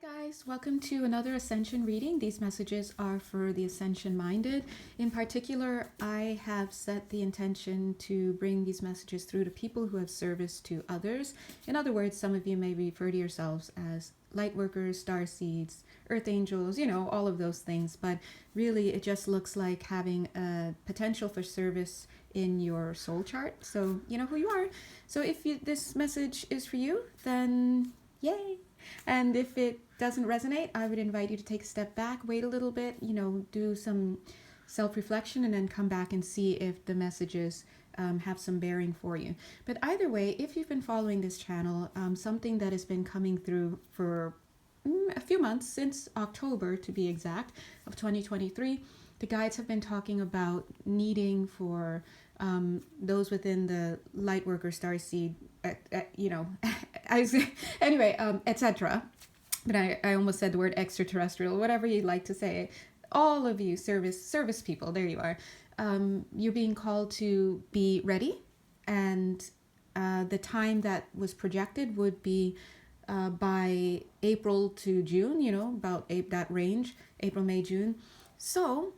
Guys, welcome to another Ascension reading. These messages are for the Ascension-minded. In particular, I have set the intention to bring these messages through to people who have service to others. In other words, some of you may refer to yourselves as light workers, star seeds, earth angels, all of those things. But really, it just looks like having a potential for service in your soul chart. So you know who you are. So if this message is for you, then yay. And if it doesn't resonate, I would invite you to take a step back, wait a little bit, do some self-reflection, and then come back and see if the messages have some bearing for you. But either way, if you've been following this channel, something that has been coming through for a few months, since October to be exact, of 2023, the guides have been talking about needing for those within the light worker starseed, etc. But I almost said the word extraterrestrial, whatever you'd like to say. All of you service people, there you are. You're being called to be ready, and the time that was projected would be by April to June, about that range, April, May, June. So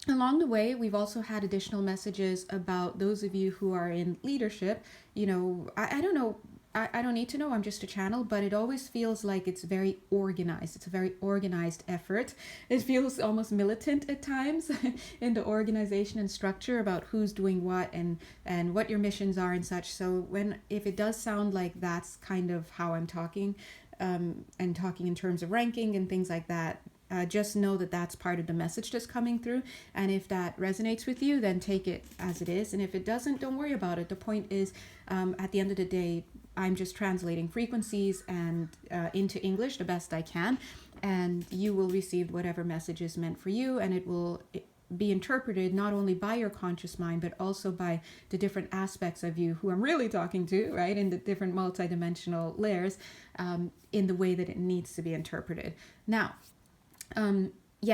along the way, we've also had additional messages about those of you who are in leadership. I don't know. I don't need to know. I'm just a channel, but it always feels like it's very organized. It's a very organized effort. It feels almost militant at times in the organization and structure about who's doing what and what your missions are and such. So if it does sound like that's kind of how I'm talking, and talking in terms of ranking and things like that, just know that that's part of the message that's coming through. And if that resonates with you, then take it as it is. And if it doesn't, don't worry about it. The point is, at the end of the day, I'm just translating frequencies and into English the best I can. And you will receive whatever message is meant for you. And it will be interpreted not only by your conscious mind, but also by the different aspects of you who I'm really talking to, right? In the different multidimensional layers, in the way that it needs to be interpreted. Now,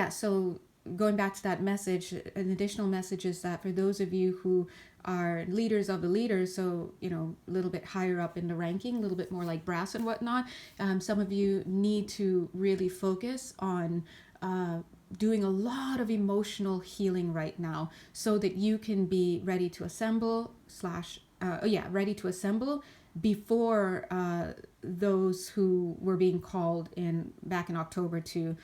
so going back to that message, an additional message is that for those of you who are leaders of the leaders, so, a little bit higher up in the ranking, a little bit more like brass and whatnot, some of you need to really focus on doing a lot of emotional healing right now so that you can be ready to assemble before those who were being called back in October to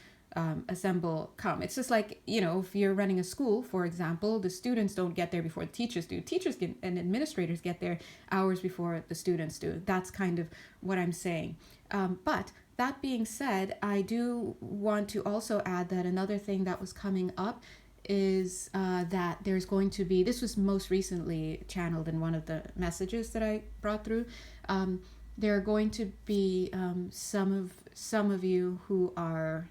assemble come. It's just like, if you're running a school, for example, the students don't get there before the teachers do. Teachers and administrators get there hours before the students do. That's kind of what I'm saying. But that being said, I do want to also add that another thing that was coming up is that there's going to be, this was most recently channeled in one of the messages that I brought through. There are going to be some of you who are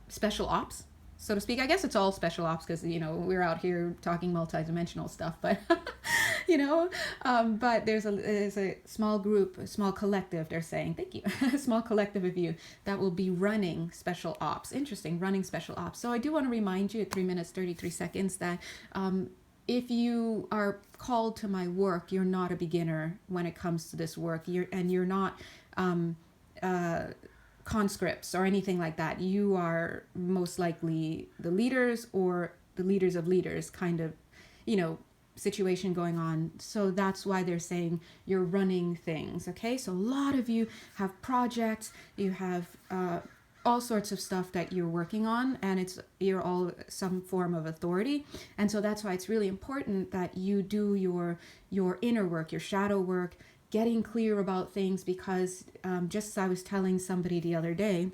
special ops, so to speak. I guess it's all special ops because we're out here talking multidimensional stuff, but but there's a small group, a small collective, they're saying, thank you, a small collective of you that will be running special ops. Interesting, running special ops. So I do want to remind you at 3 minutes 33 seconds that if you are called to my work, you're not a beginner when it comes to this work. You're not conscripts or anything like that. You are most likely the leaders or the leaders of leaders kind of, situation going on. So that's why they're saying you're running things. Okay. So a lot of you have projects, you have all sorts of stuff that you're working on, and you're all some form of authority. And so that's why it's really important that you do your inner work, your shadow work, getting clear about things, because just as I was telling somebody the other day,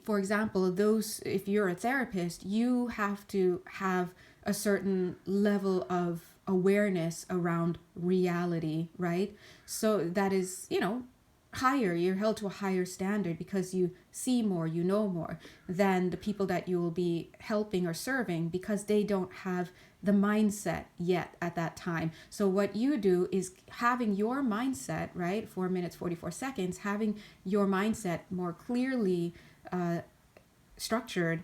for example, if you're a therapist, you have to have a certain level of awareness around reality, right? So that is, higher. You're held to a higher standard because you see more, you know more than the people that you will be helping or serving, because they don't have the mindset yet at that time. So what you do is having your mindset, right? 4 minutes, 44 seconds, having your mindset more clearly structured,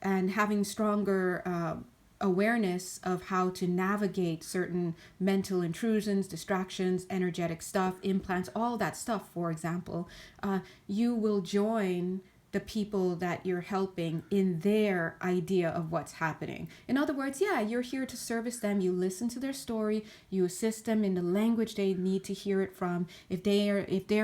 and having stronger awareness of how to navigate certain mental intrusions, distractions, energetic stuff, implants, all that stuff, for example, you will join the people that you're helping in their idea of what's happening. In other words, yeah, you're here to service them. You listen to their story. You assist them in the language they need to hear it from. If they're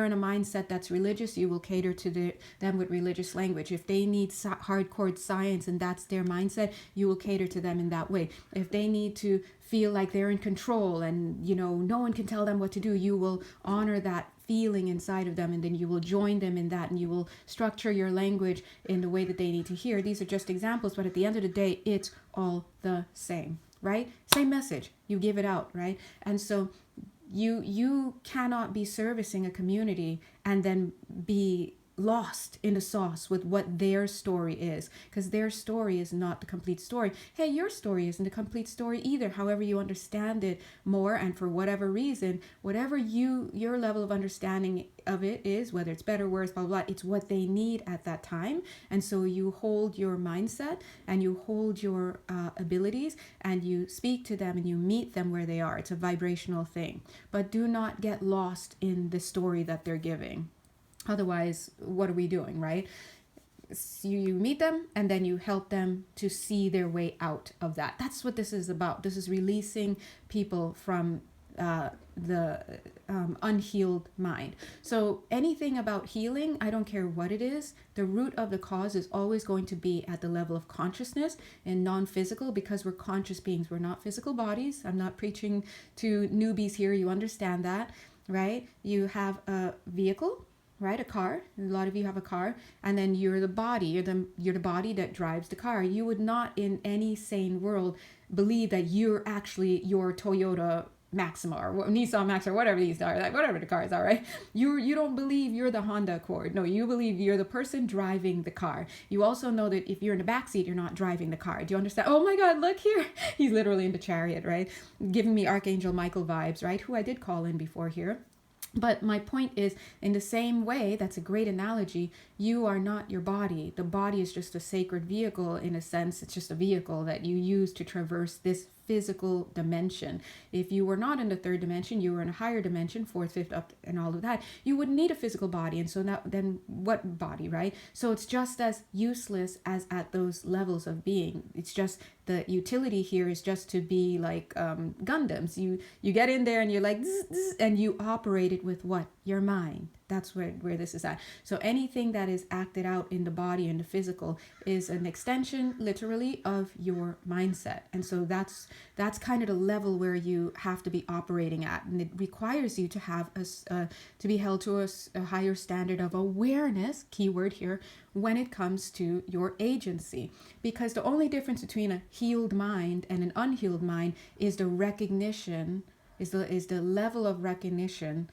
in a mindset that's religious, you will cater to them with religious language. If they need hardcore science and that's their mindset, you will cater to them in that way. If they need to feel like they're in control and no one can tell them what to do, you will honor that feeling inside of them, and then you will join them in that, and you will structure your language in the way that they need to hear. These are just examples, but at the end of the day, it's all the same, right? Same message, you give it out, right? And so you cannot be servicing a community and then be lost in the sauce with what their story is, because their story is not the complete story. Hey, your story isn't the complete story either. However you understand it more, and for whatever reason, whatever your level of understanding of it is, whether it's better, worse, blah, blah, blah, it's what they need at that time. And so you hold your mindset and you hold your abilities and you speak to them and you meet them where they are. It's a vibrational thing, but do not get lost in the story that they're giving. Otherwise, what are we doing, right? So you meet them and then you help them to see their way out of that. That's what this is about. This is releasing people from the unhealed mind. So anything about healing, I don't care what it is, the root of the cause is always going to be at the level of consciousness and non-physical, because we're conscious beings. We're not physical bodies. I'm not preaching to newbies here. You understand that, right? You have a vehicle, right? A car. A lot of you have a car, and then you're the body. You're the body that drives the car. You would not, in any sane world, believe that you're actually your Toyota Maxima or Nissan Maxima, or whatever these are, whatever the cars are, right? You don't believe you're the Honda Accord. No, you believe you're the person driving the car. You also know that if you're in the back seat, you're not driving the car. Do you understand? Oh my God, look here. He's literally in the chariot, right? Giving me Archangel Michael vibes, right? Who I did call in before here. But my point is, in the same way, that's a great analogy, you are not your body. The body is just a sacred vehicle in a sense. It's just a vehicle that you use to traverse this physical dimension. If you were not in the third dimension, you were in a higher dimension, fourth, fifth, up, and all of that, you wouldn't need a physical body. And so then what body, right? So it's just as useless as at those levels of being. It's just the utility here is just to be like Gundams. You get in there and you're like, zzz, zzz, and you operate it with what? Your mind. That's where this is at. So anything that is acted out in the body and the physical is an extension, literally, of your mindset. And so that's kind of the level where you have to be operating at, and it requires you to have to be held to a higher standard of awareness. Keyword here, when it comes to your agency, because the only difference between a healed mind and an unhealed mind is the recognition, is the level of recognition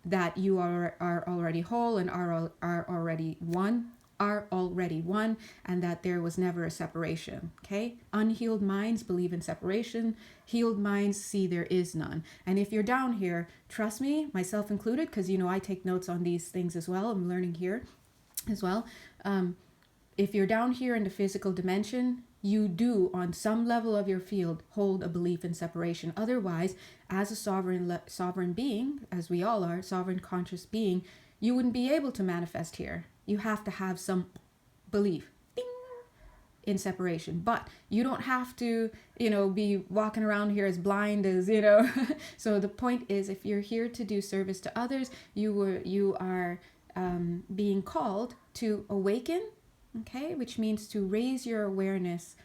that you are already whole and are already one, and that there was never a separation. Okay, unhealed minds believe in separation. Healed minds see there is none. And if you're down here, trust me, myself included, because I take notes on these things as well. I'm learning here as well. If you're down here in the physical dimension, you do, on some level of your field, hold a belief in separation. Otherwise, as a sovereign being, as we all are, sovereign conscious being, you wouldn't be able to manifest here. You have to have some belief in separation. But you don't have to, be walking around here as blind as, So the point is, if you're here to do service to others, you are being called to awaken, okay, which means to raise your awareness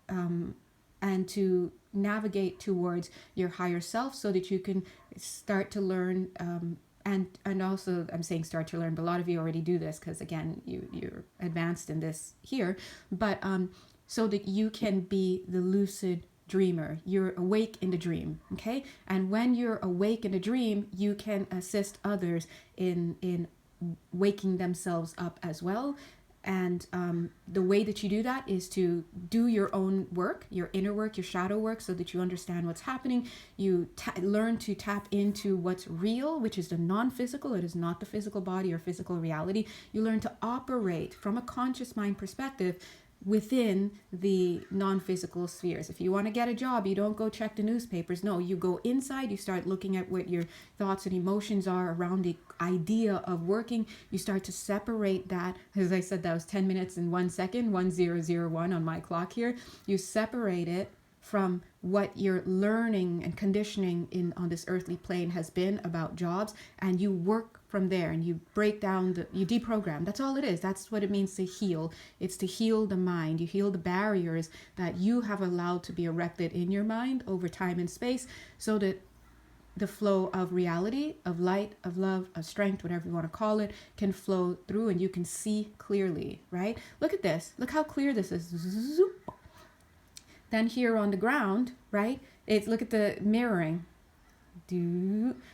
and to navigate towards your higher self, so that you can start to learn and also, I'm saying start to learn, but a lot of you already do this, because again, you're advanced in this here, but so that you can be the lucid dreamer. You're awake in the dream, okay? And when you're awake in the dream, you can assist others in waking themselves up as well. And the way that you do that is to do your own work, your inner work, your shadow work, so that you understand what's happening. You learn to tap into what's real, which is the non-physical. It is not the physical body or physical reality. You learn to operate from a conscious mind perspective within the non-physical spheres. If you want to get a job, you don't go check the newspapers. No, you go inside, you start looking at what your thoughts and emotions are around the idea of working. You start to separate that. As I said, that was 10 minutes and 1 second, 1001 on my clock here. You separate it from what your learning and conditioning on this earthly plane has been about jobs, and you work from there, and you break down you deprogram. That's all it is. That's what it means to heal. It's to heal the mind. You heal the barriers that you have allowed to be erected in your mind over time and space, so that the flow of reality, of light, of love, of strength, whatever you want to call it, can flow through, and you can see clearly, right? Look at this. Look how clear this is. Zoop. Then here on the ground, right? Look at the mirroring.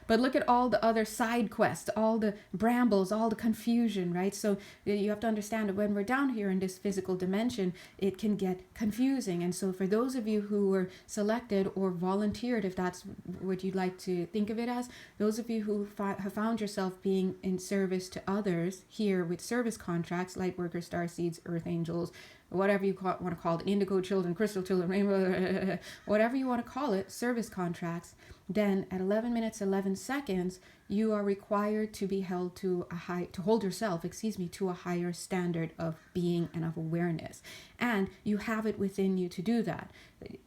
But look at all the other side quests, all the brambles, all the confusion, right? So you have to understand that when we're down here in this physical dimension, it can get confusing. And so for those of you who were selected or volunteered, if that's what you'd like to think of it as, those of you who have found yourself being in service to others here with service contracts, light workers, starseeds, earth angels, whatever you want to call it, indigo children, crystal children, rainbow, whatever you want to call it, service contracts, then at 11 minutes 11 seconds you are required to be held to hold yourself, to a higher standard of being and of awareness, and you have it within you to do that.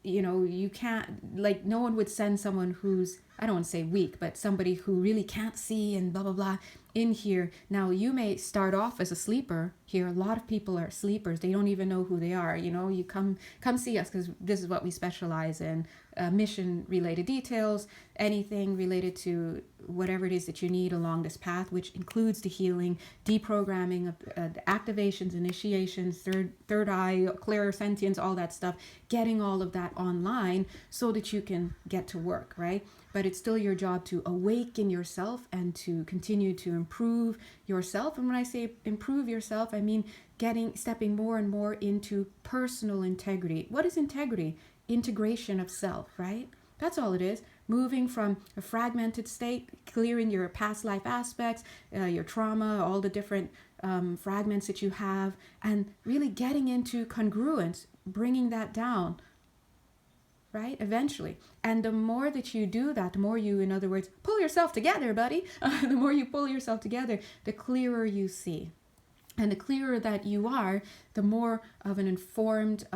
You can't, like, no one would send someone who's, I don't want to say weak, but somebody who really can't see and blah blah blah in here. Now, you may start off as a sleeper here. A lot of people are sleepers. They don't even know who they are. You come see us, because this is what we specialize in. Mission related details, anything related to whatever it is that you need along this path, which includes the healing, deprogramming of the activations, initiations, third eye, clairsentience, all that stuff, getting all of that online so that you can get to work, right? But it's still your job to awaken yourself and to continue to improve yourself. And when I say improve yourself, I mean stepping more and more into personal integrity. What is integrity? Integration of self, right? That's all it is. Moving from a fragmented state, clearing your past life aspects, your trauma, all the different fragments that you have, and really getting into congruence, bringing that down, right? Eventually. And the more that you do that, the more you, in other words, pull yourself together, buddy. The more you pull yourself together, the clearer you see. And the clearer that you are, the more of an informed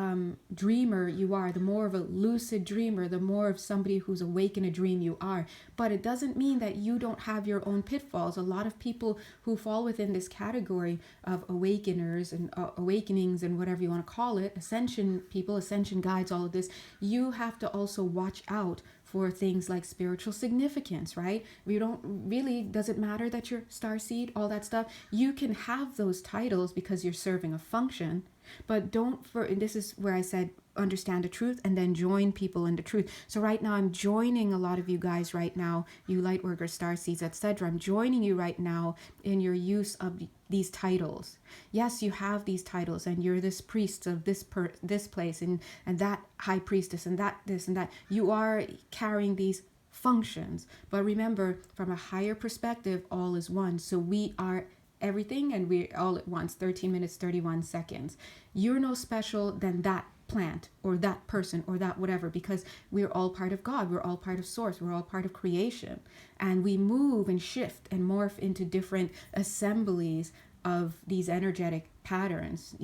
dreamer you are, the more of a lucid dreamer, the more of somebody who's awake in a dream you are. But it doesn't mean that you don't have your own pitfalls. A lot of people who fall within this category of awakeners and awakenings and whatever you want to call it, ascension people, ascension guides, all of this, you have to also watch out for things like spiritual significance, right? We don't really, does it matter that you're starseed, all that stuff? You can have those titles because you're serving a function, but this is where I said understand the truth and then join people in the truth. So right now I'm joining a lot of you guys right now, you light workers, starseeds, etc. I'm joining you right now in your use of these titles. Yes, you have these titles, and you're this priest of this place, and that high priestess, and that this and that. You are carrying these functions, but remember, from a higher perspective, all is one. So we are everything, and we're all at once. 13 minutes 31 seconds. You're no special than that plant or that person or that whatever, because we're all part of God, we're all part of source, we're all part of creation, and we move and shift and morph into different assemblies of these energetic patterns,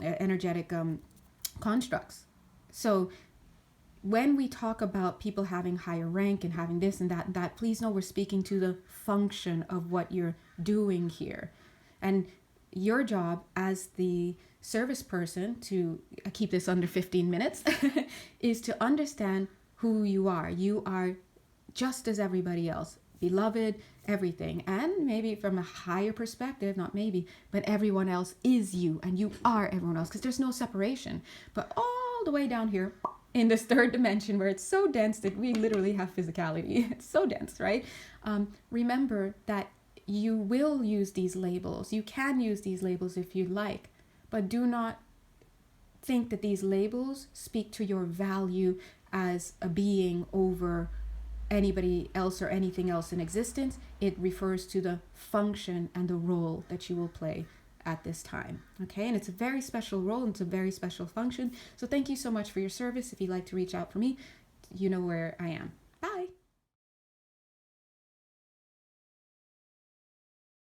energetic constructs. So when we talk about people having higher rank and having this and that, please know we're speaking to the function of what you're doing here. And your job as the service person, to keep this under 15 minutes, is to understand who you are. You are just as everybody else, beloved, everything. And maybe from a higher perspective, not maybe, but everyone else is you, and you are everyone else, because there's no separation. But all the way down here in this third dimension, where it's so dense that we literally have physicality, it's so dense, right? Remember that you will use these labels. You can use these labels if you like, but do not think that these labels speak to your value as a being over anybody else or anything else in existence. It refers to the function and the role that you will play at this time. Okay, and it's a very special role and it's a very special function. So thank you so much for your service. If you'd like to reach out for me, you know where I am.